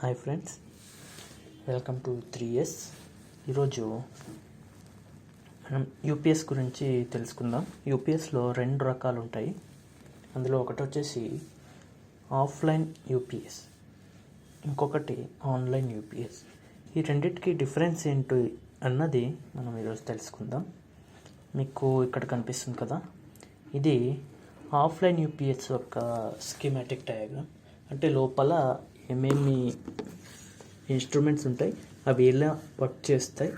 Hi friends, welcome to 3S. ఈరోజు మనం UPS గురించి తెలుసుకుందాం. యూపీఎస్లో రెండు రకాలు ఉంటాయి. అందులో ఒకటి వచ్చేసి ఆఫ్లైన్ యూపీఎస్, ఇంకొకటి ఆన్లైన్ యూపీఎస్. ఈ రెండింటికి డిఫరెన్స్ ఏంటి అన్నది మనం ఈరోజు తెలుసుకుందాం. మీకు ఇక్కడ కనిపిస్తుంది కదా, ఇది ఆఫ్లైన్ యూపీఎస్ యొక్క స్కీమాటిక్ డయాగ్రామ్. అంటే లోపల ఏమేమి ఇన్స్ట్రుమెంట్స్ ఉంటాయి, అవి ఎలా వర్క్ చేస్తాయి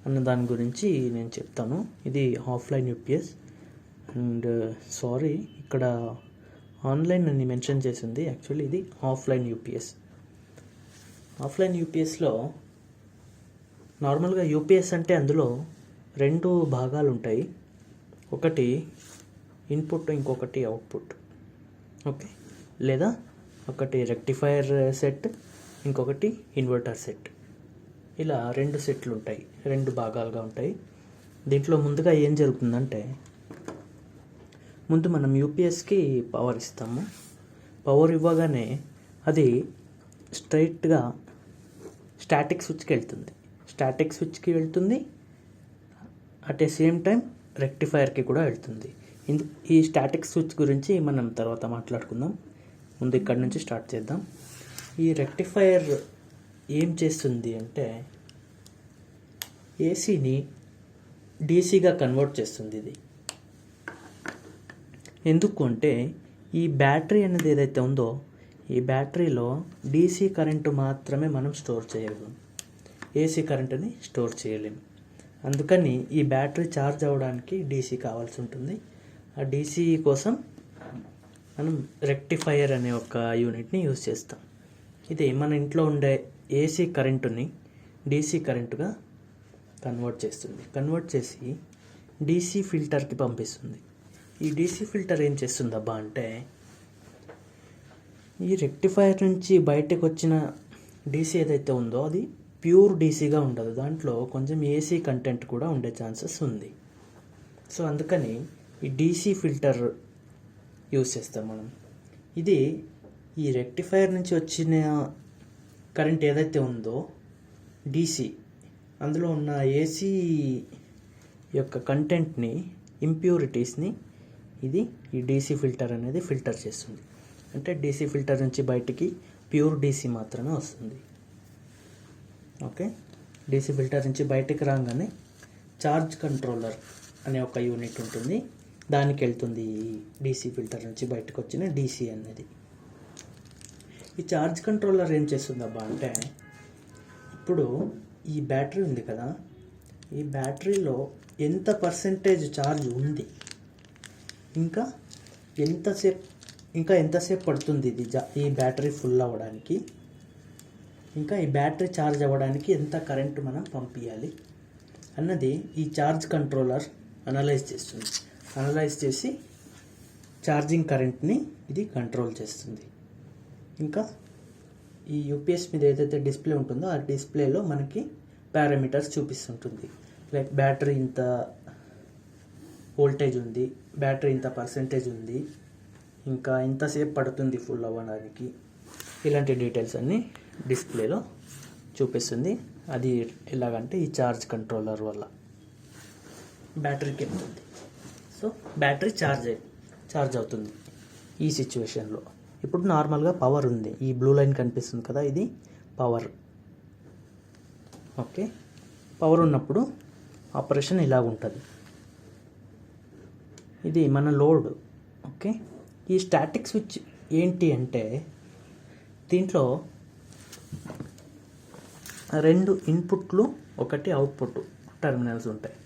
అన్న దాని గురించి నేను చెప్తాను. ఇది ఆఫ్లైన్ యూపీఎస్. అండ్ సారీ, ఇక్కడ ఆన్లైన్ అని మెన్షన్ చేసింది. యాక్చువల్లీ ఇది ఆఫ్లైన్ యూపీఎస్. ఆఫ్లైన్ యూపీఎస్లో నార్మల్గా యూపీఎస్ అంటే అందులో రెండు భాగాలు ఉంటాయి. ఒకటి ఇన్పుట్, ఇంకొకటి అవుట్పుట్. ఓకే, లేదా ఒకటి రెక్టిఫైయర్ సెట్, ఇంకొకటి ఇన్వర్టర్ సెట్. ఇలా రెండు సెట్లు ఉంటాయి, రెండు భాగాలుగా ఉంటాయి. దీంట్లో ముందుగా ఏం జరుగుతుందంటే, ముందు మనం యూపీఎస్కి పవర్ ఇస్తాము. పవర్ ఇవ్వగానే అది స్ట్రైట్గా స్టాటిక్ స్విచ్కి వెళ్తుంది. స్టాటిక్ స్విచ్కి వెళ్తుంది, అట్ ఏ సేమ్ టైం రెక్టిఫైయర్కి కూడా వెళ్తుంది. ఈ స్టాటిక్ స్విచ్ గురించి మనం తర్వాత మాట్లాడుకుందాం. ముందు ఇక్కడ నుంచి స్టార్ట్ చేద్దాం. ఈ రెక్టిఫైయర్ ఏం చేస్తుంది అంటే, ఏసీని డీసీగా కన్వర్ట్ చేస్తుంది. ఇది ఎందుకు అంటే, ఈ బ్యాటరీ అనేది ఏదైతే ఉందో, ఈ బ్యాటరీలో డీసీ కరెంటు మాత్రమే మనం స్టోర్ చేయగలం, ఏసీ కరెంటుని స్టోర్ చేయలేము. అందుకని ఈ బ్యాటరీ ఛార్జ్ అవ్వడానికి డీసీ కావాల్సి ఉంటుంది. ఆ డీసీ కోసం మనం రెక్టిఫైయర్ అనే ఒక యూనిట్ని యూజ్ చేస్తాం. ఇది మన ఇంట్లో ఉండే ఏసీ కరెంటుని డీసీ కరెంటుగా కన్వర్ట్ చేస్తుంది. కన్వర్ట్ చేసి డీసీ ఫిల్టర్కి పంపిస్తుంది. ఈ డీసీ ఫిల్టర్ ఏం చేస్తుంది అబ్బా అంటే, ఈ రెక్టిఫైయర్ నుంచి బయటకు వచ్చిన డీసీ ఏదైతే ఉందో అది ప్యూర్ డీసీగా ఉండదు. దాంట్లో కొంచెం ఏసీ కంటెంట్ కూడా ఉండే ఛాన్సెస్ ఉంది. సో అందుకని ఈ డీసీ ఫిల్టర్ యూజ్ చేస్తాం మనం. ఇది ఈ రెక్టిఫైయర్ నుంచి వచ్చిన కరెంట్ ఏదైతే ఉందో డీసీ, అందులో ఉన్న ఏసీ యొక్క కంటెంట్ని, ఇంప్యూరిటీస్ని ఇది ఈ డీసీ ఫిల్టర్ అనేది ఫిల్టర్ చేస్తుంది. అంటే డీసీ ఫిల్టర్ నుంచి బయటికి ప్యూర్ డీసీ మాత్రమే వస్తుంది. ఓకే, డీసీ ఫిల్టర్ నుంచి బయటికి రాగానే ఛార్జ్ కంట్రోలర్ అనే ఒక యూనిట్ ఉంటుంది, దానికి వెళ్తుంది ఈ డీసీ ఫిల్టర్ నుంచి బయటకు వచ్చిన డీసీ అనేది. ఈ ఛార్జ్ కంట్రోలర్ ఏం చేస్తుందబ్బా అంటే, ఇప్పుడు ఈ బ్యాటరీ ఉంది కదా, ఈ బ్యాటరీలో ఎంత పర్సెంటేజ్ ఛార్జ్ ఉంది, ఇంకా ఎంతసేపు పడుతుంది ఇది ఈ బ్యాటరీ ఫుల్ అవ్వడానికి, ఇంకా ఈ బ్యాటరీ ఛార్జ్ అవ్వడానికి ఎంత కరెంటు మనం పంపించాలి అన్నది ఈ ఛార్జ్ కంట్రోలర్ అనలైజ్ చేస్తుంది. అనలైజ్ చేసి ఛార్జింగ్ కరెంట్ని ఇది కంట్రోల్ చేస్తుంది. ఇంకా ఈ యూపీఎస్ మీద ఏదైతే డిస్ప్లే ఉంటుందో ఆ డిస్ప్లేలో మనకి పారామీటర్స్ చూపిస్తుంటుంది. లైక్ బ్యాటరీ ఇంత వోల్టేజ్ ఉంది, బ్యాటరీ ఇంత పర్సెంటేజ్ ఉంది, ఇంకా ఎంతసేపు పడుతుంది ఫుల్ అవ్వడానికి, ఇలాంటి డీటెయిల్స్ అన్నీ డిస్ప్లేలో చూపిస్తుంది. అది ఎలాగంటే ఈ ఛార్జ్ కంట్రోలర్ వల్ల బ్యాటరీకి వెళ్తుంది. సో బ్యాటరీ ఛార్జ్ అవుతుంది ఈ సిచ్యువేషన్లో. ఇప్పుడు నార్మల్గా పవర్ ఉంది, ఈ బ్లూ లైన్ కనిపిస్తుంది కదా, ఇది పవర్. ఓకే, పవర్ ఉన్నప్పుడు ఆపరేషన్ ఇలా ఉంటుంది. ఇది మన లోడ్. ఓకే, ఈ స్టాటిక్ స్విచ్ ఏంటి అంటే, దీంట్లో రెండు ఇన్పుట్లు, ఒకటి అవుట్పుట్ టెర్మినల్స్ ఉంటాయి.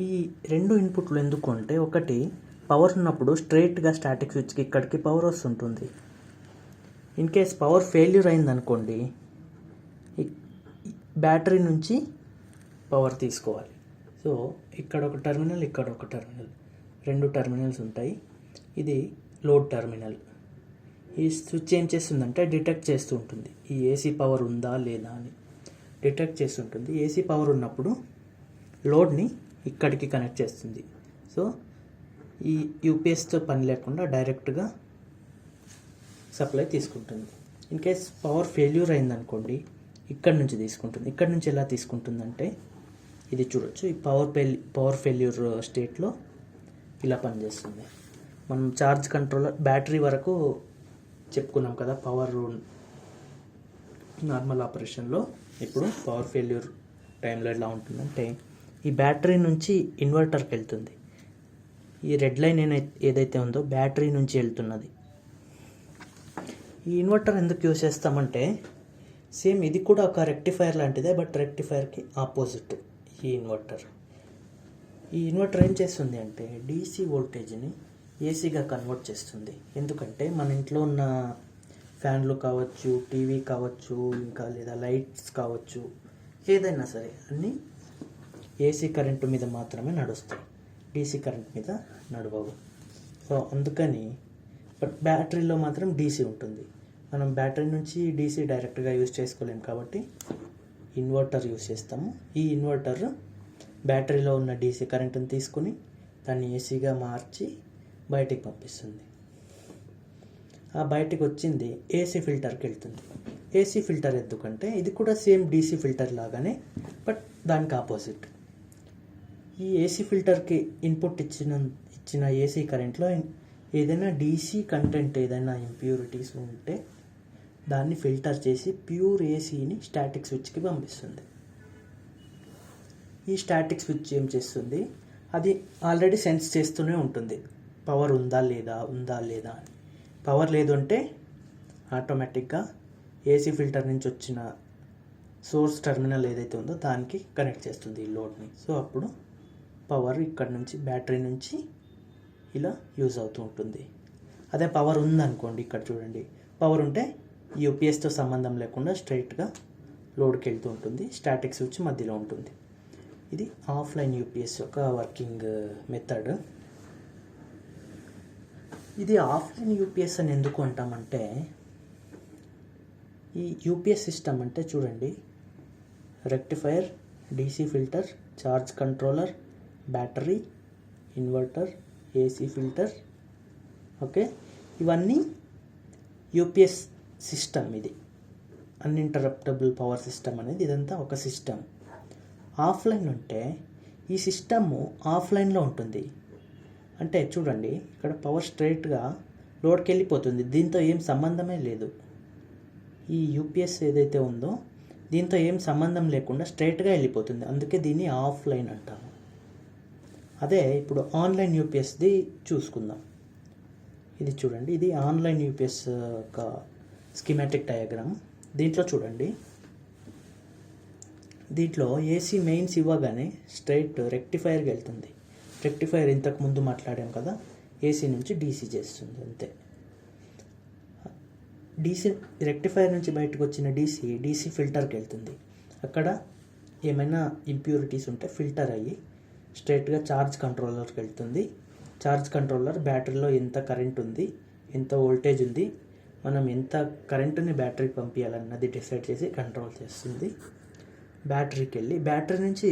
ఈ రెండు ఇన్పుట్లు ఎందుకు అంటే, ఒకటి పవర్ ఉన్నప్పుడు స్ట్రైట్గా స్టాటిక్ స్విచ్కి ఇక్కడికి పవర్ వస్తుంటుంది. ఇన్ కేస్ పవర్ ఫెయిల్యూర్ అయిందనుకోండి, బ్యాటరీ నుంచి పవర్ తీసుకోవాలి. సో ఇక్కడ ఒక టెర్మినల్, ఇక్కడ ఒక టెర్మినల్, రెండు టెర్మినల్స్ ఉంటాయి. ఇది లోడ్ టెర్మినల్. ఈ స్విచ్ ఏం చేస్తుందంటే డిటెక్ట్ చేస్తూ ఉంటుంది, ఈ ఏసీ పవర్ ఉందా లేదా అని డిటెక్ట్ చేస్తుంటుంది. ఏసీ పవర్ ఉన్నప్పుడు లోడ్ని ఇక్కడికి కనెక్ట్ చేస్తుంది. సో ఈ యూపీఎస్తో పని లేకుండా డైరెక్ట్గా సప్లై తీసుకుంటుంది. ఇన్ కేస్ పవర్ ఫెయిల్యూర్ అయిందనుకోండి, ఇక్కడ నుంచి తీసుకుంటుంది. ఇక్కడ నుంచి ఎలా తీసుకుంటుందంటే ఇది చూడొచ్చు. ఈ పవర్ ఫెయిల్యూర్ స్టేట్లో ఇలా పనిచేస్తుంది. మనం ఛార్జ్ కంట్రోలర్ బ్యాటరీ వరకు చెప్పుకున్నాం కదా పవర్ నార్మల్ ఆపరేషన్లో. ఇప్పుడు పవర్ ఫెయిల్యూర్ టైంలో ఎలా ఉంటుందంటే ఈ బ్యాటరీ నుంచి ఇన్వర్టర్కి వెళ్తుంది. ఈ రెడ్ లైన్ ఏదైతే ఉందో బ్యాటరీ నుంచి వెళ్తున్నది. ఈ ఇన్వర్టర్ ఎందుకు యూజ్ చేస్తామంటే సేమ్ ఇది కూడా ఒక రెక్టిఫైర్ లాంటిదే, బట్ రెక్టిఫైర్కి ఆపోజిట్ ఈ ఇన్వర్టర్. ఈ ఇన్వర్టర్ ఏం చేస్తుంది అంటే డీసీ వోల్టేజ్ని ఏసీగా కన్వర్ట్ చేస్తుంది. ఎందుకంటే మన ఇంట్లో ఉన్న ఫ్యాన్లు కావచ్చు, టీవీ కావచ్చు, ఇంకా లేదా లైట్స్ కావచ్చు, ఏదైనా సరే అన్నీ ఏసీ కరెంటు మీద మాత్రమే నడుస్తాయి, డీసీ కరెంట్ మీద నడవవు. సో అందుకని బట్ బ్యాటరీలో మాత్రం డీసీ ఉంటుంది. మనం బ్యాటరీ నుంచి డీసీ డైరెక్ట్గా యూజ్ చేసుకోలేము కాబట్టి ఇన్వర్టర్ యూజ్ చేస్తాము. ఈ ఇన్వర్టర్ బ్యాటరీలో ఉన్న డీసీ కరెంటుని తీసుకుని దాన్ని ఏసీగా మార్చి బయటికి పంపిస్తుంది. ఆ బయటికి వచ్చింది ఏసీ ఫిల్టర్కి వెళ్తుంది. ఏసీ ఫిల్టర్ ఎందుకంటే ఇది కూడా సేమ్ డీసీ ఫిల్టర్ లాగానే, బట్ దానికి ఆపోజిట్. ఈ ఏసీ ఫిల్టర్కి ఇన్పుట్ ఇచ్చిన ఏసీ కరెంట్లో ఏదైనా డీసీ కంటెంట్, ఏదైనా ఇంప్యూరిటీస్ ఉంటే దాన్ని ఫిల్టర్ చేసి ప్యూర్ ఏసీని స్టాటిక్ స్విచ్కి పంపిస్తుంది. ఈ స్టాటిక్ స్విచ్ ఏం చేస్తుంది, అది ఆల్రెడీ సెన్స్ చేస్తూనే ఉంటుంది పవర్ ఉందా లేదా అని. పవర్ లేదు అంటే ఆటోమేటిక్గా ఏసీ ఫిల్టర్ నుంచి వచ్చిన సోర్స్ టెర్మినల్ ఏదైతే ఉందో దానికి కనెక్ట్ చేస్తుంది ఈ లోడ్ని. సో అప్పుడు పవర్ ఇక్కడ నుంచి బ్యాటరీ నుంచి ఇలా యూజ్ అవుతూ ఉంటుంది. అదే పవర్ ఉందనుకోండి, ఇక్కడ చూడండి, పవర్ ఉంటే యూపీఎస్తో సంబంధం లేకుండా స్ట్రైట్గా లోడ్కి వెళ్తూ ఉంటుంది. స్టాటిక్ స్విచ్ మధ్యలో ఉంటుంది. ఇది ఆఫ్లైన్ యూపీఎస్ యొక్క వర్కింగ్ మెథడ్. ఇది ఆఫ్లైన్ యూపీఎస్ అని ఎందుకు అంటామంటే ఈ యూపీఎస్ సిస్టమ్ అంటే చూడండి, rectifier, DC filter, charge controller, battery, inverter, AC filter, okay, ఇవన్నీ యూపీఎస్ సిస్టమ్. ఇది అన్ఇంటరప్టబుల్ పవర్ సిస్టమ్ అనేది ఇదంతా ఒక సిస్టమ్. ఆఫ్లైన్ అంటే ఈ సిస్టమ్ ఆఫ్లైన్లో ఉంటుంది. అంటే చూడండి, ఇక్కడ పవర్ స్ట్రైట్గా లోడ్కి వెళ్ళిపోతుంది, దీంతో ఏం సంబంధమే లేదు. ఈ యూపీఎస్ ఏదైతే ఉందో దీంతో ఏం సంబంధం లేకుండా స్ట్రైట్గా వెళ్ళిపోతుంది, అందుకే దీన్ని ఆఫ్లైన్ అంటాము. అదే ఇప్పుడు ఆన్లైన్ యూపీఎస్ది చూసుకుందాం. ఇది చూడండి, ఇది ఆన్లైన్ యూపీఎస్ ఒక స్కీమాటిక్ డయాగ్రామ్. దీంట్లో చూడండి, దీంట్లో ఏసీ మెయిన్స్ ఇవ్వగానే స్ట్రైట్ రెక్టిఫైర్కి వెళ్తుంది. రెక్టిఫైర్ ఇంతకు ముందు మాట్లాడాం కదా, ఏసీ నుంచి డీసీ చేస్తుంది అంతే. డీసీ రెక్టిఫైర్ నుంచి బయటకు వచ్చిన డీసీ ఫిల్టర్కి వెళ్తుంది. అక్కడ ఏమైనా ఇంప్యూరిటీస్ ఉంటే ఫిల్టర్ అయ్యి స్ట్రైట్గా ఛార్జ్ కంట్రోలర్కి వెళ్తుంది. ఛార్జ్ కంట్రోలర్ బ్యాటరీలో ఎంత కరెంట్ ఉంది, ఎంత వోల్టేజ్ ఉంది, మనం ఎంత కరెంటుని బ్యాటరీకి పంపించాలన్నది డిసైడ్ చేసి కంట్రోల్ చేస్తుంది. బ్యాటరీకి వెళ్ళి బ్యాటరీ నుంచి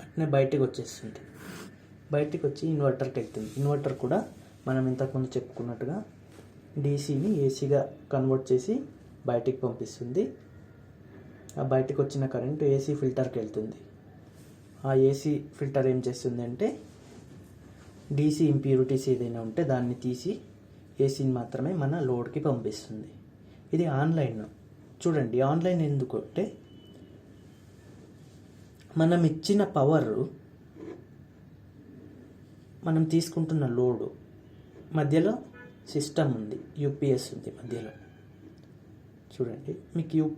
అట్నే బయటకు వచ్చేస్తుంది. బయటకు వచ్చి ఇన్వర్టర్కి వెళ్తుంది. ఇన్వర్టర్ కూడా మనం ఇంతకుముందు చెప్పుకున్నట్టుగా డీసీని ఏసీగా కన్వర్ట్ చేసి బయటికి పంపిస్తుంది. ఆ బయటకు వచ్చిన కరెంటు ఏసీ ఫిల్టర్కి వెళ్తుంది. ఆ ఏసీ ఫిల్టర్ ఏం చేస్తుంది అంటే డీసీ ఇంప్యూరిటీస్ ఏదైనా ఉంటే దాన్ని తీసి ఏసీని మాత్రమే మన లోడ్కి పంపిస్తుంది. ఇది ఆన్లైన్. చూడండి, ఆన్లైన్ ఎందుకు అంటే మనం ఇచ్చిన పవర్, మనం తీసుకుంటున్న లోడు మధ్యలో సిస్టమ్ ఉంది, యూపీఎస్ ఉంది మధ్యలో. చూడండి, మీకు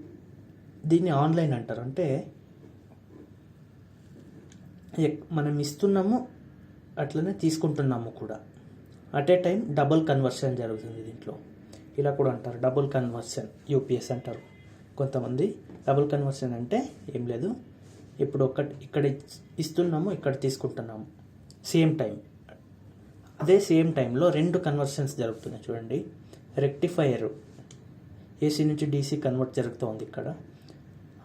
దీన్ని ఆన్లైన్ అంటారు. అంటే మనం ఇస్తున్నాము అట్లనే తీసుకుంటున్నాము కూడా. At a time double conversion జరుగుతుంది దీంట్లో. ఇలా కూడా అంటారు, డబుల్ కన్వర్షన్ యూపీఎస్ అంటారు కొంతమంది. డబుల్ కన్వర్షన్ అంటే ఏం లేదు, ఇప్పుడు ఇక్కడ ఇస్తున్నాము, ఇక్కడ తీసుకుంటున్నాము సేమ్ టైం. అదే సేమ్ టైంలో రెండు కన్వర్షన్స్ జరుగుతున్నాయి. చూడండి, రెక్టిఫైయర్ ఏసీ నుంచి డీసీ కన్వర్ట్ జరుగుతుంది ఇక్కడ.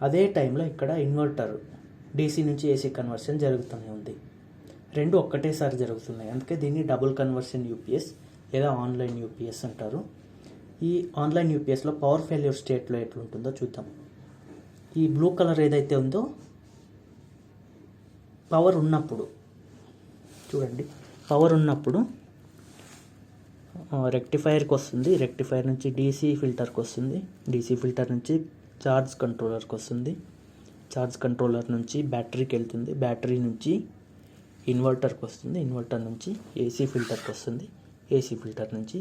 అదే టైంలో ఇక్కడ ఇన్వర్టర్ డీసీ నుంచి ఏసీ కన్వర్షన్ జరుగుతూనే ఉంది. రెండు ఒక్కటేసారి జరుగుతున్నాయి. అందుకే దీన్ని డబుల్ కన్వర్షన్ యూపీఎస్ లేదా ఆన్లైన్ యూపీఎస్ అంటారు. ఈ ఆన్లైన్ యూపీఎస్లో పవర్ ఫెయిల్యూర్ స్టేట్లో ఎట్లుంటుందో చూద్దాం. ఈ బ్లూ కలర్ ఏదైతే ఉందో పవర్ ఉన్నప్పుడు చూడండి, పవర్ ఉన్నప్పుడు రెక్టిఫైర్కి వస్తుంది, రెక్టిఫైర్ నుంచి డీసీ ఫిల్టర్కి వస్తుంది, డీసీ ఫిల్టర్ నుంచి ఛార్జ్ కంట్రోలర్కి వస్తుంది, ఛార్జ్ కంట్రోలర్ నుంచి బ్యాటరీకి వెళ్తుంది, బ్యాటరీ నుంచి ఇన్వర్టర్కి వస్తుంది, ఇన్వర్టర్ నుంచి ఏసీ ఫిల్టర్కి వస్తుంది, ఏసీ ఫిల్టర్ నుంచి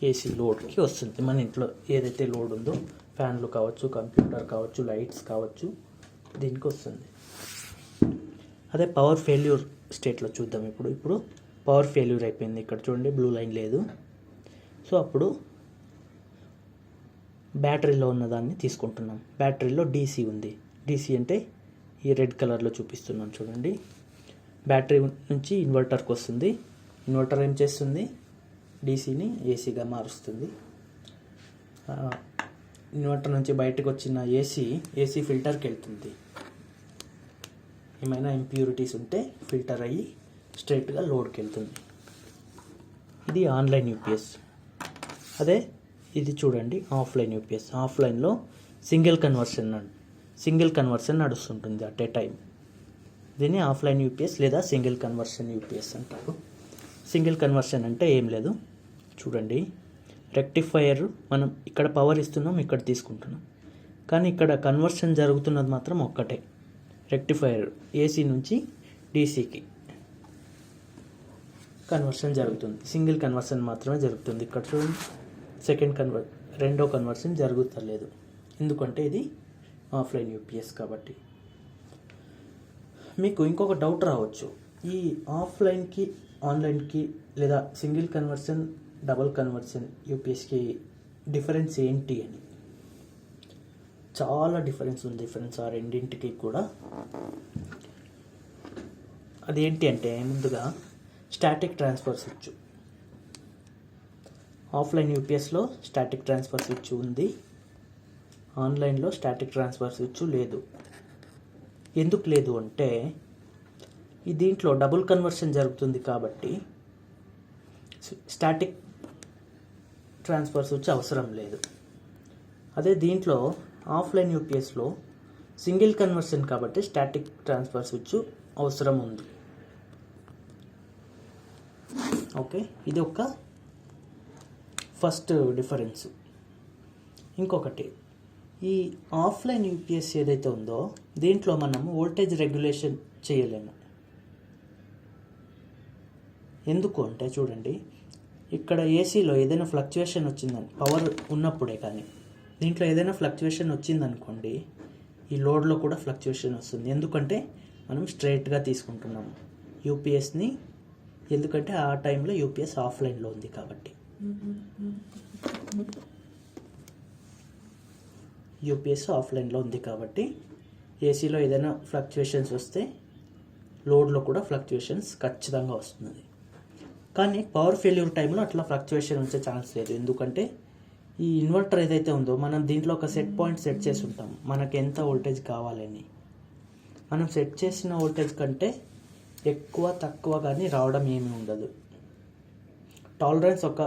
ఏసీ లోడ్కి వస్తుంది. మన ఇంట్లో ఏదైతే లోడ్ ఉందో ఫ్యాన్లు కావచ్చు, కంప్యూటర్ కావచ్చు, లైట్స్ కావచ్చు, దీనికి వస్తుంది. అదే పవర్ ఫెయిల్యూర్ స్టేట్లో చూద్దాం. ఇప్పుడు పవర్ ఫెయిల్యూర్ అయిపోయింది. ఇక్కడ చూడండి బ్లూ లైన్ లేదు. సో అప్పుడు బ్యాటరీలో ఉన్నదాన్ని తీసుకుంటున్నాం. బ్యాటరీలో డీసీ ఉంది. డీసీ అంటే ఈ రెడ్ కలర్లో చూపిస్తున్నాను చూడండి. బ్యాటరీ నుంచి ఇన్వర్టర్కి వస్తుంది. ఇన్వర్టర్ ఏం చేస్తుంది? డీసీని ఏసీగా మారుస్తుంది. ఇన్వర్టర్ నుంచి బయటకు వచ్చిన ఏసీ ఫిల్టర్కి వెళ్తుంది. ఏమైనా ఇంప్యూరిటీస్ ఉంటే ఫిల్టర్ అయ్యి స్ట్రైట్గా లోడ్కి వెళ్తుంది. ఇది ఆన్లైన్ యూపీఎస్. అదే ఇది చూడండి ఆఫ్లైన్ యూపీఎస్. ఆఫ్లైన్లో సింగిల్ కన్వర్షన్ నడుస్తుంటుంది అట్ ఏ టైం. దీన్ని ఆఫ్లైన్ యూపీఎస్ లేదా సింగిల్ కన్వర్షన్ యూపీఎస్ అంటారు. సింగిల్ కన్వర్షన్ అంటే ఏం లేదు, చూడండి రెక్టిఫైయర్ మనం ఇక్కడ పవర్ ఇస్తున్నాం, ఇక్కడ తీసుకుంటున్నాం, కానీ ఇక్కడ కన్వర్షన్ జరుగుతున్నది మాత్రం ఒక్కటే. రెక్టిఫైయర్ ఏసీ నుంచి డీసీకి కన్వర్షన్ జరుగుతుంది. సింగిల్ కన్వర్షన్ మాత్రమే జరుగుతుంది. ఇక్కడ చూడండి రెండో కన్వర్షన్ జరుగుతలేదు. ఎందుకంటే ఇది ఆఫ్లైన్ యూపీఎస్ కాబట్టి. మీకు ఇంకొక డౌట్ రావచ్చు, ఈ ఆఫ్లైన్కి ఆన్లైన్కి లేదా సింగిల్ కన్వర్షన్ డబుల్ కన్వర్షన్ యూపీఎస్కి డిఫరెన్స్ ఏంటి అని. చాలా డిఫరెన్స్ ఆ రెండింటికి కూడా. అదేంటి అంటే ముందుగా స్టాటిక్ ట్రాన్స్ఫర్ స్విచ్. ఆఫ్లైన్ యూపీఎస్లో స్టాటిక్ ట్రాన్స్ఫర్ స్విచ్ ఉంది, ఆన్లైన్లో స్టాటిక్ ట్రాన్స్ఫర్ స్విచ్ లేదు. ఎందుకు లేదు అంటే దీంట్లో డబుల్ కన్వర్షన్ జరుగుతుంది కాబట్టి స్టాటిక్ ట్రాన్స్ఫర్ స్విచ్ అవసరం లేదు. అదే దీంట్లో ఆఫ్లైన్ యూపీఎస్లో సింగిల్ కన్వర్షన్ కాబట్టి స్టాటిక్ ట్రాన్స్ఫర్ స్విచ్ అవసరం ఉంది. ఓకే, ఇది ఒక ఫస్ట్ డిఫరెన్స్. ఇంకొకటి, ఈ ఆఫ్లైన్ యూపీఎస్ ఏదైతే ఉందో దీంట్లో మనం వోల్టేజ్ రెగ్యులేషన్ చేయలేము. ఎందుకు అంటే చూడండి, ఇక్కడ ఏసీలో ఏదైనా ఫ్లక్చుయేషన్ వచ్చిందని, పవర్ ఉన్నప్పుడే, కానీ దీంట్లో ఏదైనా ఫ్లక్చుయేషన్ వచ్చిందనుకోండి ఈ లోడ్లో కూడా ఫ్లక్చుయేషన్ వస్తుంది. ఎందుకంటే మనం స్ట్రైట్గా తీసుకుంటున్నాము యూపీఎస్ని, ఎందుకంటే ఆ టైంలో యూపీఎస్ ఆఫ్లైన్లో ఉంది కాబట్టి. యూపీఎస్ ఆఫ్లైన్లో ఉంది కాబట్టి ఏసీలో ఏదైనా ఫ్లక్చుయేషన్స్ వస్తే లోడ్లో కూడా ఫ్లక్చుయేషన్స్ ఖచ్చితంగా వస్తుంది. కానీ పవర్ ఫెయిల్యూర్ టైంలో అట్లా ఫ్లక్చుయేషన్ వచ్చే ఛాన్స్ లేదు. ఎందుకంటే ఈ ఇన్వర్టర్ ఏదైతే ఉందో మనం దీంట్లో ఒక సెట్ పాయింట్ సెట్ చేసి ఉంటాం, మనకి ఎంత వోల్టేజ్ కావాలని. మనం సెట్ చేసిన వోల్టేజ్ కంటే ఎక్కువ తక్కువ కానీ రావడం ఏమీ ఉండదు. టాలరెన్స్ ఒక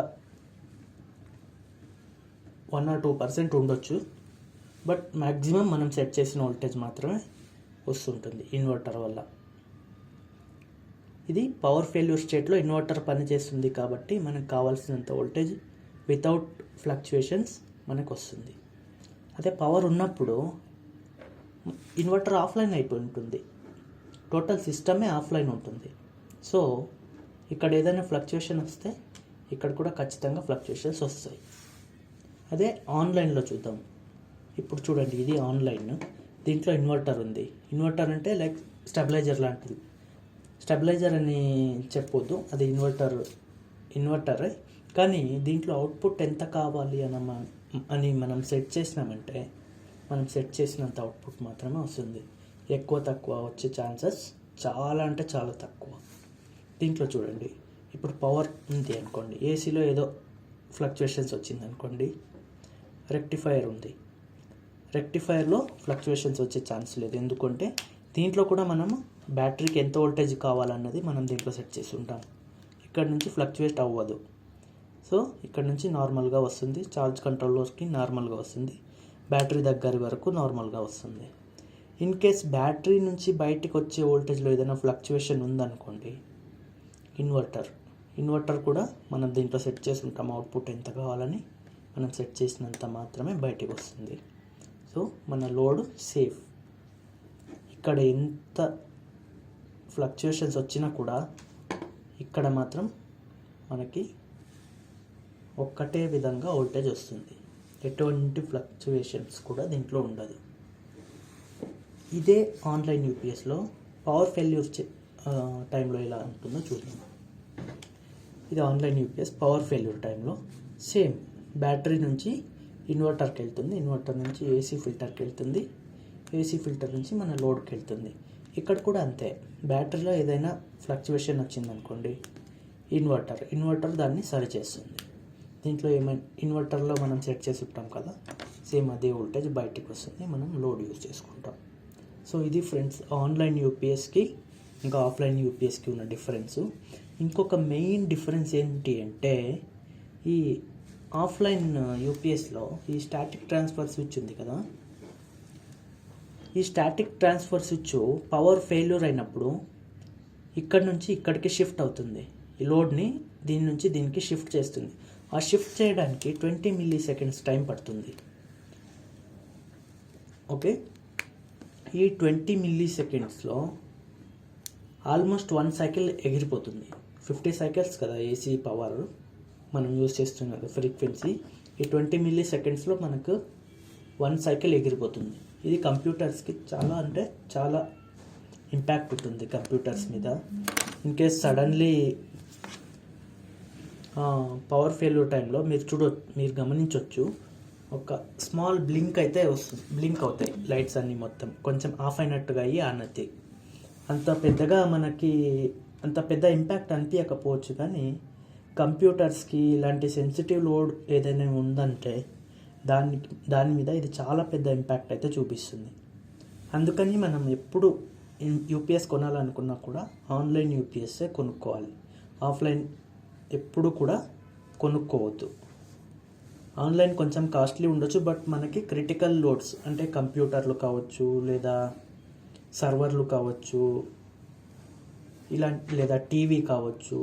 1 or 2% ఉండొచ్చు, బట్ మ్యాక్సిమం మనం సెట్ చేసిన వోల్టేజ్ మాత్రమే వస్తుంటుంది ఇన్వర్టర్ వల్ల. ఇది పవర్ ఫెయిల్యూర్ స్టేట్లో ఇన్వర్టర్ పనిచేస్తుంది కాబట్టి మనకు కావాల్సినంత వోల్టేజ్ వితౌట్ ఫ్లక్చుయేషన్స్ మనకు వస్తుంది. అదే పవర్ ఉన్నప్పుడు ఇన్వర్టర్ ఆఫ్లైన్ అయిపోయి ఉంటుంది, టోటల్ సిస్టమే ఆఫ్లైన్ ఉంటుంది. సో ఇక్కడ ఏదైనా ఫ్లక్చుయేషన్ వస్తే ఇక్కడ కూడా ఖచ్చితంగా ఫ్లక్చుయేషన్స్ వస్తాయి. అదే ఆన్లైన్లో చూద్దాం. ఇప్పుడు చూడండి, ఇది ఆన్లైన్, దీంట్లో ఇన్వర్టర్ ఉంది. ఇన్వర్టర్ అంటే లైక్ స్టెబిలైజర్ లాంటిది. స్టెబిలైజర్ అని చెప్పొద్దు, అది ఇన్వర్టరే. కానీ దీంట్లో అవుట్పుట్ ఎంత కావాలి అని మనం సెట్ చేసినామంటే మనం సెట్ చేసినంత అవుట్పుట్ మాత్రమే వస్తుంది. ఎక్కువ తక్కువ వచ్చే ఛాన్సెస్ చాలా అంటే చాలా తక్కువ. దీంట్లో చూడండి, ఇప్పుడు పవర్ ఉంది అనుకోండి, ఏసీలో ఏదో ఫ్లక్చుయేషన్స్ వచ్చింది అనుకోండి, రెక్టిఫైయర్ ఉంది, రెక్టిఫైయర్లో ఫ్లక్చుయేషన్స్ వచ్చే ఛాన్స్ లేదు. ఎందుకంటే దీంట్లో కూడా మనము బ్యాటరీకి ఎంత వోల్టేజ్ కావాలన్నది మనం దీంట్లో సెట్ చేసి ఉంటాం. ఇక్కడ నుంచి ఫ్లక్చుయేట్ అవ్వదు. సో ఇక్కడ నుంచి నార్మల్గా వస్తుంది, ఛార్జ్ కంట్రోల్లోకి నార్మల్గా వస్తుంది, బ్యాటరీ దగ్గర వరకు నార్మల్గా వస్తుంది. ఇన్ కేస్ బ్యాటరీ నుంచి బయటికి వచ్చే వోల్టేజ్లో ఏదైనా ఫ్లక్చువేషన్ ఉందనుకోండి, ఇన్వర్టర్ కూడా మనం దీంట్లో సెట్ చేసి ఉంటాం, అవుట్పుట్ ఎంత కావాలని మనం సెట్ చేసినంత మాత్రమే బయటికి వస్తుంది. సో మన లోడ్ సేఫ్. ఇక్కడ ఎంత ఫ్లక్చుయేషన్స్ వచ్చినా కూడా ఇక్కడ మాత్రం మనకి ఒక్కటే విధంగా వోల్టేజ్ వస్తుంది, ఎటువంటి ఫ్లక్చువేషన్స్ కూడా దీంట్లో ఉండదు. ఇదే ఆన్లైన్ యూపీఎస్లో పవర్ ఫెయిల్యూర్ టైంలో ఎలా ఉంటుందో చూద్దాం. ఇది ఆన్లైన్ యూపీఎస్ పవర్ ఫెయిల్యూర్ టైంలో సేమ్ బ్యాటరీ నుంచి ఇన్వర్టర్కి వెళ్తుంది, ఇన్వర్టర్ నుంచి ఏసీ ఫిల్టర్కి వెళ్తుంది, ఏసీ ఫిల్టర్ నుంచి మన లోడ్కి వెళ్తుంది. ఇక్కడ కూడా అంతే, బ్యాటరీలో ఏదైనా ఫ్లక్చువేషన్ వచ్చిందనుకోండి, ఇన్వర్టర్ దాన్ని సరి చేస్తుంది. దీంట్లో ఏమైనా ఇన్వర్టర్లో మనం సెట్ చేసి ఉంటాం కదా, సేమ్ అదే వోల్టేజ్ బయటికి వస్తుంది, మనం లోడ్ యూజ్ చేసుకుంటాం. సో ఇది ఫ్రెండ్స్ ఆన్లైన్ యూపీఎస్కి ఇంకా ఆఫ్లైన్ యూపీఎస్కి ఉన్న డిఫరెన్సు. ఇంకొక మెయిన్ డిఫరెన్స్ ఏంటి అంటే, ఈ ఆఫ్లైన్ యూపీఎస్లో ఈ స్టాటిక్ ట్రాన్స్ఫర్ స్విచ్ ఉంది కదా, ఈ static transfer switch power failure అయినప్పుడు ఇక్కడ నుంచి ఇక్కడికి షిఫ్ట్ అవుతుంది, ఈ లోడ్ని దీని నుంచి దీనికి షిఫ్ట్ చేస్తుంది. ఆ షిఫ్ట్ చేయడానికి 20 మిల్లీ సెకండ్స్ టైం పడుతుంది. ఓకే, ఈ 20 మిల్లీ సెకండ్స్లో ఆల్మోస్ట్ 1 సైకిల్ ఎగిరిపోతుంది. 50 సైకిల్స్ కదా ఏసీ పవర్ మనం యూజ్ చేస్తున్నది ఫ్రీక్వెన్సీ. ఈ 20 మిల్లీ సెకండ్స్లో మనకు 1 సైకిల్ ఎగిరిపోతుంది. ఇది కంప్యూటర్స్కి చాలా ఇంపాక్ట్ ఉంటుంది కంప్యూటర్స్ మీద. In case suddenly power failure టైంలో మీరు గమనించవచ్చు, ఒక స్మాల్ బ్లింక్ అయితే వస్తుంది, బ్లింక్ అవుతాయి లైట్స్ అన్నీ, మొత్తం కొంచెం ఆఫ్ అయినట్టుగా అయ్యి ఆన్ అవుతాయి. అంత పెద్ద ఇంపాక్ట్ అనిపించకపోవచ్చు, కానీ కంప్యూటర్స్కి ఇలాంటి సెన్సిటివ్ లోడ్ ఏదైనా ఉందంటే దాని మీద ఇది చాలా పెద్ద ఇంపాక్ట్ అయితే చూపిస్తుంది. అందుకని మనం ఎప్పుడు యూపీఎస్ కొనాలనుకున్నా కూడా ఆన్లైన్ యూపీఎస్ఏ కొనుక్కోవాలి, ఆఫ్లైన్ ఎప్పుడు కూడా కొనుక్కోవద్దు. ఆన్లైన్ కొంచెం కాస్ట్లీ ఉండొచ్చు, బట్ మనకి క్రిటికల్ లోడ్స్ అంటే కంప్యూటర్లు కావచ్చు, లేదా సర్వర్లు కావచ్చు, లేదా టీవీ కావచ్చు,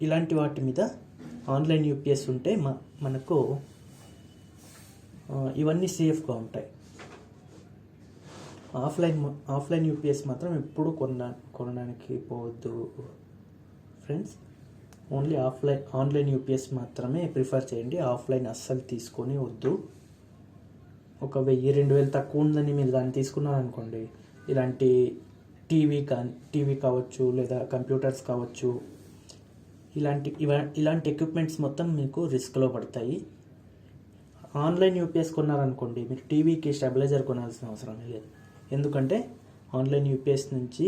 ఇలాంటి వాటి మీద ఆన్లైన్ యూపీఎస్ ఉంటే మనకు ఇవన్నీ సేఫ్గా ఉంటాయి. ఆఫ్లైన్ యూపీఎస్ మాత్రం ఎప్పుడు కొనడానికి పోవద్దు ఫ్రెండ్స్. ఓన్లీ ఆన్లైన్ యూపీఎస్ మాత్రమే ప్రిఫర్ చేయండి, ఆఫ్లైన్ అస్సలు తీసుకొని వద్దు. ఒక 1000-2000 తక్కువ ఉందని మీరు దాన్ని తీసుకున్నారనుకోండి, ఇలాంటి టీవీ కావచ్చు, లేదా కంప్యూటర్స్ కావచ్చు, ఇలాంటి ఎక్విప్మెంట్స్ మొత్తం మీకు రిస్క్లో పడతాయి. ఆన్లైన్ యూపీఎస్ కొన్నారనుకోండి, మీరు టీవీకి స్టెబిలైజర్ కొనాల్సిన అవసరం లేదు, ఎందుకంటే ఆన్లైన్ యూపీఎస్ నుంచి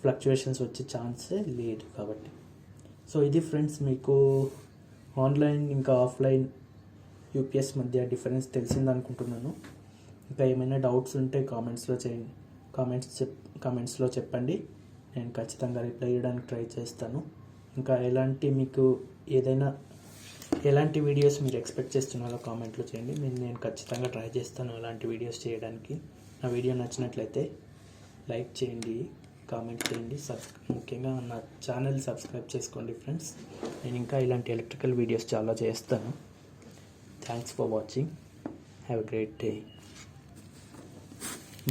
ఫ్లక్చువేషన్స్ వచ్చే ఛాన్సే లేదు కాబట్టి. సో ఇది ఫ్రెండ్స్, మీకు ఆన్లైన్ ఇంకా ఆఫ్లైన్ యూపీఎస్ మధ్య డిఫరెన్స్ తెలిసిందనుకుంటున్నాను. ఇంకా ఏమైనా డౌట్స్ ఉంటే కామెంట్స్లో చేయండి, కామెంట్స్లో చెప్పండి, నేను ఖచ్చితంగా రిప్లై చేయడానికి ట్రై చేస్తాను. ఇంకా మీకు ఎలాంటి వీడియోస్ మీరు ఎక్స్పెక్ట్ చేస్తున్నారో కామెంట్లో చేయండి, నేను ఖచ్చితంగా ట్రై చేస్తాను అలాంటి వీడియోస్ చేయడానికి. నా వీడియో నచ్చినట్లయితే లైక్ చేయండి, కామెంట్ చేయండి, ముఖ్యంగా నా ఛానల్ సబ్స్క్రైబ్ చేసుకోండి ఫ్రెండ్స్. నేను ఇంకా ఇలాంటి ఎలక్ట్రికల్ వీడియోస్ చాలా చేస్తాను. Thanks for watching, have a great day,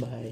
bye.